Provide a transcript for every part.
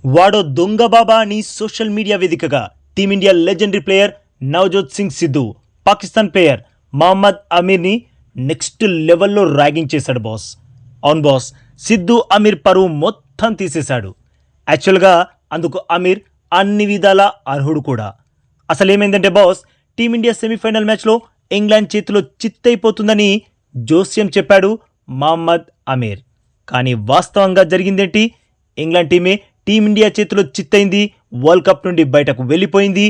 వాడో దొంగ బాబా అని సోషల్ మీడియా వేదికగా team India legendary player Navjot Singh Sidhu Pakistan player Mohammad అమీర్ని నెక్స్ట్ లెవెల్లో ర్యాగింగ్ చేశాడు బాస్. అవును బాస్, సిద్ధు అమీర్ పరువు మొత్తం తీసేశాడు. యాక్చువల్గా అందుకు అమీర్ అన్ని విధాల అర్హుడు కూడా. అసలు ఏమైందంటే బాస్, టీమిండియా సెమీఫైనల్ మ్యాచ్లో ఇంగ్లాండ్ చేతిలో చిత్తైపోతుందని జోస్యం చెప్పాడు మహమ్మద్ అమీర్. కానీ వాస్తవంగా జరిగిందేంటి? ఇంగ్లాండ్ టీమే టీమిండియా చేతిలో చిత్తైంది. వరల్డ్ కప్ నుండి బయటకు వెళ్ళిపోయింది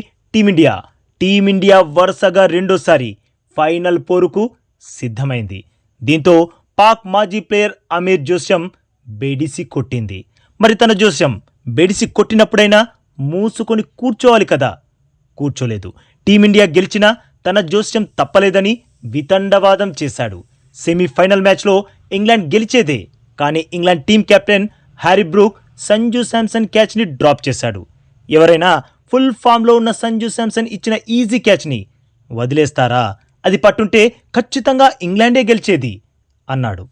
టీమిండియా వరుసగా రెండోసారి ఫైనల్ పోరుకు సిద్ధమైంది. దీంతో పాక్ మాజీ ప్లేయర్ అమీర్ జోస్యం బెడిసి కొట్టింది. మరి తన జోస్యం బెడిసి కొట్టినప్పుడైనా మూసుకొని కూర్చోవాలి కదా, కూర్చోలేదు. టీమిండియా గెలిచినా తన జోస్యం తప్పలేదని వితండవాదం చేశాడు. సెమీఫైనల్ మ్యాచ్లో ఇంగ్లాండ్ గెలిచేదే, కానీ England team captain Harry Brook Sanju Samson క్యాచ్ని డ్రాప్ చేశాడు. ఎవరైనా ఫుల్ ఫామ్లో ఉన్న సంజు శాంసన్ ఇచ్చిన ఈజీ క్యాచ్ని వదిలేస్తారా? అది పట్టుంటే ఖచ్చితంగా ఇంగ్లాండే గెలిచేది అన్నాడు.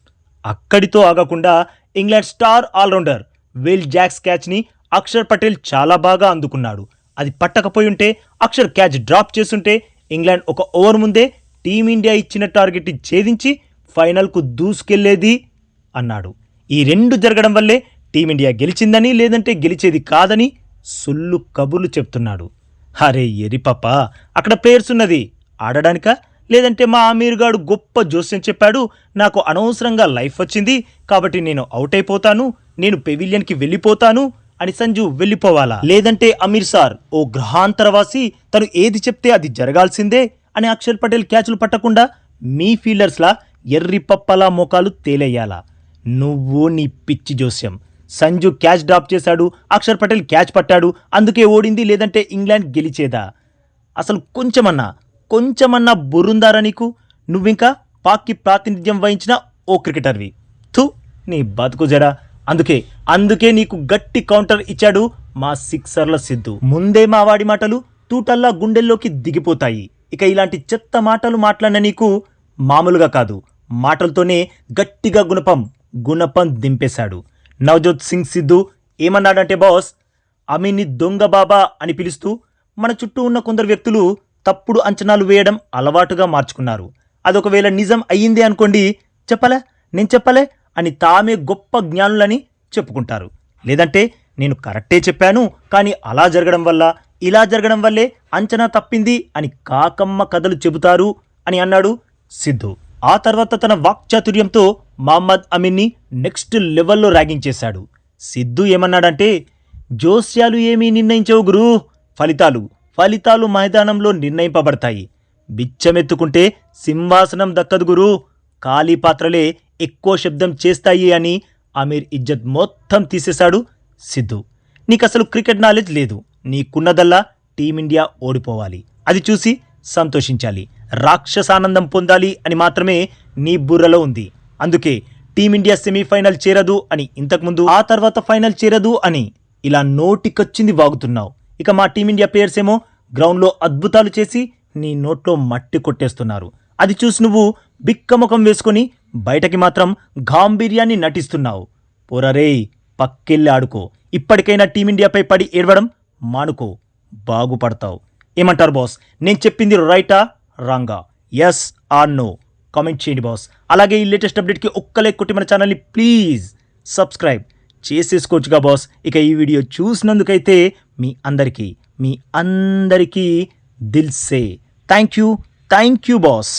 అక్కడితో ఆగకుండా England star all rounder Will Jacks క్యాచ్ని అక్షర్ పటేల్ చాలా బాగా అందుకున్నాడు. అది పట్టకపోయి ఉంటే, అక్షర్ క్యాచ్ డ్రాప్ చేస్తుంటే ఇంగ్లాండ్ ఒక ఓవర్ ముందే టీమిండియా ఇచ్చిన టార్గెట్ని ఛేదించి ఫైనల్కు దూసుకెళ్లేది అన్నాడు. ఈ రెండు జరగడం వల్లే టీమిండియా గెలిచిందని, లేదంటే గెలిచేది కాదని సుల్లు కబుర్లు చెప్తున్నాడు. అరే ఎరిపప్ప, అక్కడ ప్లేయర్స్ ఉన్నది ఆడడానికా, లేదంటే మా అమీర్ గాడు గొప్ప జోస్యం చెప్పాడు, నాకు అనవసరంగా లైఫ్ వచ్చింది కాబట్టి నేను అవుట్ అయిపోతాను, నేను పెవిలియన్కి వెళ్ళిపోతాను అని సంజు వెళ్ళిపోవాలా? లేదంటే అమీర్ సార్ ఓ గ్రహాంతరవాసి, తను ఏది చెప్తే అది జరగాల్సిందే అని అక్షర్ పటేల్ క్యాచ్లు పట్టకుండా మీ ఫీల్డర్స్లా ఎర్రిపప్పలా మోకాలు తేలెయ్యాలా? నువ్వు నీ పిచ్చి జోస్యం. సంజు క్యాచ్ డ్రాప్ చేశాడు, అక్షర్ పటేల్ క్యాచ్ పట్టాడు, అందుకే ఓడింది, లేదంటే ఇంగ్లాండ్ గెలిచేదా? అసలు కొంచెమన్నా బుర్రుందారా నీకు? నువ్వింకా పాక్కి ప్రాతినిధ్యం వహించిన ఓ క్రికెటర్వి. థూ, నీ బతుకు జరా. అందుకే నీకు గట్టి కౌంటర్ ఇచ్చాడు మా సిక్సర్ల సిద్ధు. ముందే మా వాడి మాటలు తూటల్లా గుండెల్లోకి దిగిపోతాయి. ఇక ఇలాంటి చెత్త మాటలు మాట్లాడిన నీకు మామూలుగా కాదు, మాటలతోనే గట్టిగా గుణపం దింపేశాడు. నవజోత్ సింగ్ సిద్ధు ఏమన్నాడంటే బాస్, అమీర్ని దొంగ బాబా అని పిలుస్తూ మన చుట్టూ ఉన్న కొందరు వ్యక్తులు తప్పుడు అంచనాలు వేయడం అలవాటుగా మార్చుకున్నారు. అదొకవేళ నిజం అయ్యింది అనుకోండి, నేను చెప్పలే అని తామే గొప్ప జ్ఞానులని చెప్పుకుంటారు. లేదంటే నేను కరెక్టే చెప్పాను, కానీ అలా జరగడం వల్ల, ఇలా జరగడం వల్లే అంచనా తప్పింది అని కాకమ్మ కథలు చెబుతారు అని అన్నాడు సిద్ధు. ఆ తర్వాత తన వాక్చాతుర్యంతో మహమ్మద్ అమీర్ని నెక్స్ట్ లెవెల్లో ర్యాగింగ్ చేశాడు. సిద్ధు ఏమన్నాడంటే, జోస్యాలు ఏమీ నిర్ణయించవు గురు, ఫలితాలు మైదానంలో నిర్ణయింపబడతాయి. బిచ్చమెత్తుకుంటే సింహాసనం దక్కదు గురు, ఖాళీ పాత్రలే ఎక్కువ శబ్దం చేస్తాయి అని అమీర్ ఇజ్జత్ మొత్తం తీసేశాడు సిద్ధు. నీకసలు క్రికెట్ నాలెడ్జ్ లేదు, నీకున్నదల్లా టీమిండియా ఓడిపోవాలి, అది చూసి సంతోషించాలి, రాక్షసానందం పొందాలి అని మాత్రమే నీ బుర్రలో ఉంది. అందుకే టీమిండియా సెమీఫైనల్ చేరదు అని ఇంతకుముందు, ఆ తర్వాత ఫైనల్ చేరదు అని ఇలా నోటికొచ్చింది వాగుతున్నావు. ఇక మా టీమిండియా ప్లేయర్స్ ఏమో గ్రౌండ్లో అద్భుతాలు చేసి నీ నోట్లో మట్టి కొట్టేస్తున్నారు. అది చూసి నువ్వు బిక్కముఖం వేసుకొని బయటకి మాత్రం గాంభీర్యాన్ని నటిస్తున్నావు. పోరరే, పక్కెళ్ళి ఆడుకో. ఇప్పటికైనా టీమిండియాపై పడి ఏడవడం మానుకో, బాగుపడతావు. ఏమంటారు బాస్? నేను చెప్పింది రైటా రాంగా? ఎస్ ఆర్ నో కామెంట్ చేయండి బాస్. అలాగే ఈ లేటెస్ట్ అప్డేట్కి ఒక్క లైక్ కొట్టి మన ఛానల్ని ప్లీజ్ సబ్స్క్రైబ్ చేసేసుకోవచ్చుగా బాస్. ఇక ఈ వీడియో చూసినందుకైతే మీ అందరికీ దిల్ సే థ్యాంక్ యూ బాస్.